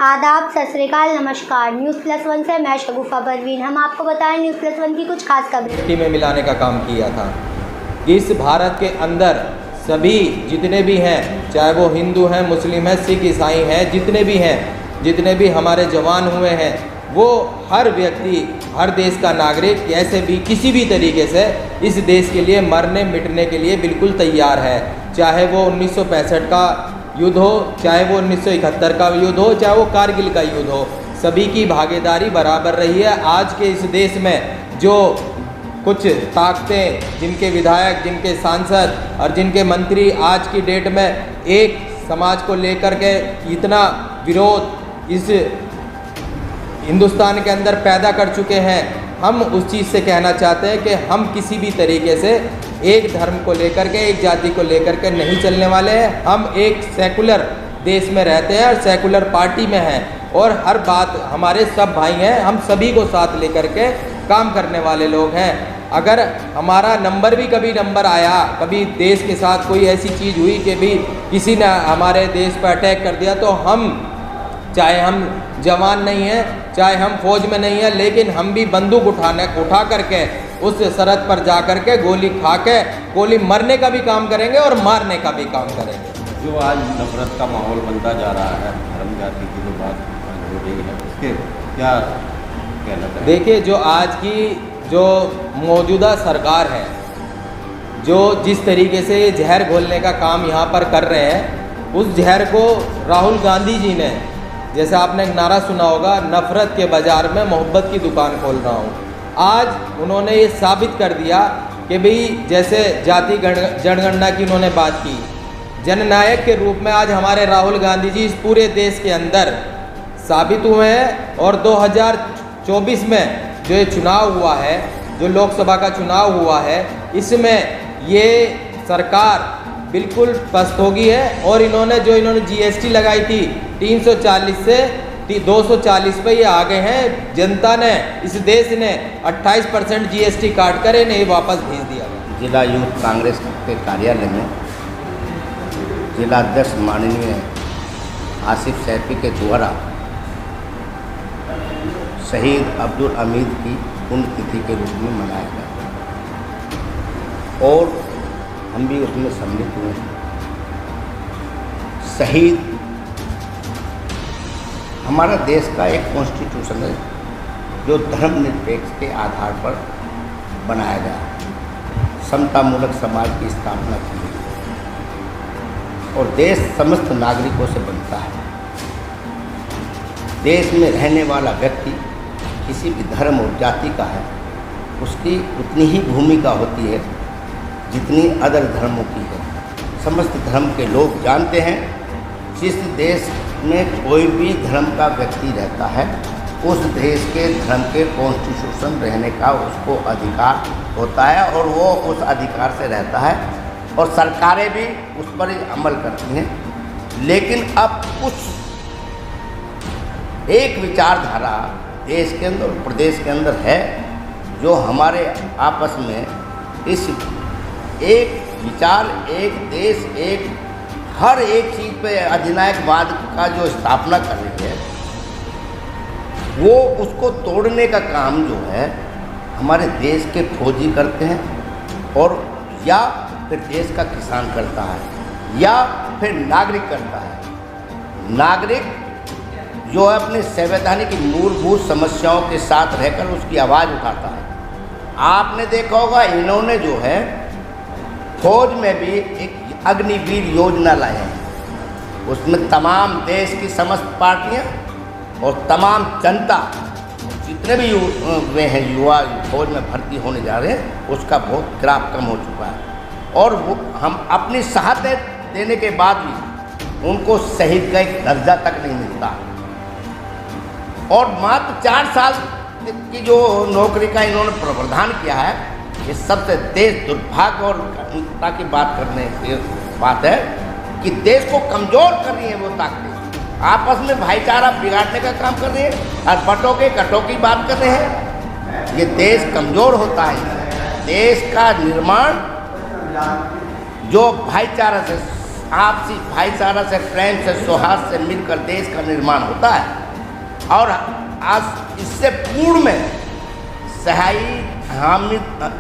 आदाब, सत श्री अकाल, नमस्कार। न्यूज़ प्लस वन से मैं शगुफा परवीन। हम आपको बताएं न्यूज़ प्लस वन की कुछ खास खबरें। मिट्टी में मिलाने का काम किया था। इस भारत के अंदर सभी जितने भी हैं, चाहे वो हिंदू हैं, मुस्लिम हैं, सिख ईसाई हैं, जितने भी हैं, जितने भी हमारे जवान हुए हैं, वो हर व्यक्ति, हर देश का नागरिक कैसे भी किसी भी तरीके से इस देश के लिए मरने मिटने के लिए बिल्कुल तैयार है। चाहे वो 1965 का युद्ध हो, चाहे वो 1971 का युद्ध हो, चाहे वो कारगिल का युद्ध हो, सभी की भागीदारी बराबर रही है। आज के इस देश में जो कुछ ताकतें, जिनके विधायक, जिनके सांसद और जिनके मंत्री आज की डेट में एक समाज को लेकर के इतना विरोध इस हिंदुस्तान के अंदर पैदा कर चुके हैं, हम उस चीज़ से कहना चाहते हैं कि हम किसी भी तरीके से एक धर्म को लेकर के, एक जाति को लेकर के नहीं चलने वाले हैं। हम एक सेकुलर देश में रहते हैं और सेकुलर पार्टी में हैं और हर बात हमारे सब भाई हैं, हम सभी को साथ लेकर के काम करने वाले लोग हैं। अगर हमारा नंबर भी कभी नंबर आया, कभी देश के साथ कोई ऐसी चीज़ हुई कि भी किसी ने हमारे देश पर अटैक कर दिया, तो हम, चाहे हम जवान नहीं हैं, चाहे हम फौज में नहीं हैं, लेकिन हम भी बंदूक उठा करके उस सरहद पर जा कर के गोली खा के गोली मरने का भी काम करेंगे और मारने का भी काम करेंगे। जो आज नफरत का माहौल बनता जा रहा है, धर्म जाति की जो बात हो रही है, उसके क्या कहना चाहिए? देखिए, जो आज की जो मौजूदा सरकार है, जो जिस तरीके से ये जहर घोलने का काम यहाँ पर कर रहे हैं, उस जहर को राहुल गांधी जी ने, जैसे आपने एक नारा सुना होगा, नफ़रत के बाज़ार में मोहब्बत की दुकान खोल रहा हूँ। आज उन्होंने ये साबित कर दिया कि भाई, जैसे जाति जनगणना की उन्होंने बात की, जननायक के रूप में आज हमारे राहुल गांधी जी इस पूरे देश के अंदर साबित हुए हैं। और 2024 में जो ये चुनाव हुआ है, जो लोकसभा का चुनाव हुआ है, इसमें ये सरकार बिल्कुल पस्त होगी है। और इन्होंने जीएसटी लगाई थी 340 से 240 पे ये आ गए हैं। जनता ने, इस देश ने 28% जीएसटी काट कर इन्हें वापस भेज दिया। जिला यूथ कांग्रेस के कार्यालय में जिला अध्यक्ष माननीय आसिफ सैफी के द्वारा शहीद अब्दुल हमीद की पुण्यतिथि के रूप में मनाया गया और हम भी उसमें सम्मिलित हुए हैं। शहीद हमारा देश का एक कॉन्स्टिट्यूशन है जो धर्मनिरपेक्ष के आधार पर बनाया गया, समतामूलक समाज की स्थापना की गई और देश समस्त नागरिकों से बनता है। देश में रहने वाला व्यक्ति किसी भी धर्म और जाति का है, उसकी उतनी ही भूमिका होती है जितनी अदर धर्मों की है। समस्त धर्म के लोग जानते हैं, जिस देश में कोई भी धर्म का व्यक्ति रहता है, उस देश के धर्म के कॉन्स्टिट्यूशन रहने का उसको अधिकार होता है और वो उस अधिकार से रहता है और सरकारें भी उस पर अमल करती हैं। लेकिन अब कुछ एक विचारधारा देश के अंदर, प्रदेश के अंदर है, जो हमारे आपस में इस एक विचार, एक देश, एक हर एक चीज़ पे अधिनायकवाद का जो स्थापना कर रही है, वो उसको तोड़ने का काम जो है हमारे देश के फौजी करते हैं और या फिर देश का किसान करता है या फिर नागरिक करता है। नागरिक जो है अपने संवैधानिक मूलभूत समस्याओं के साथ रहकर उसकी आवाज़ उठाता है। आपने देखा होगा, इन्होंने जो है फौज में भी एक अग्निवीर योजना लाए हैं। उसमें तमाम देश की समस्त पार्टियां और तमाम जनता, जितने भी वे हैं युवा फौज में भर्ती होने जा रहे हैं, उसका बहुत ग्राफ कम हो चुका है और वो हम अपनी शहादत देने के बाद भी उनको शहीद का एक दर्जा तक नहीं मिलता और मात्र 4 साल की जो नौकरी का इन्होंने प्रावधान किया है, ये सबसे देश दुर्भाग्य और कठिनता की बात करने की बात है कि देश को कमज़ोर कर रही है वो ताकतें, आपस में भाईचारा बिगाड़ने का काम कर रही है और बटों के कटों की बात कर रहे हैं। ये देश कमज़ोर होता है। देश का निर्माण जो भाईचारा से आपसी भाईचारा से, प्रेम से, सौहार्द से मिलकर देश का निर्माण होता है। और आज इससे पूर्ण में शहीद हामिद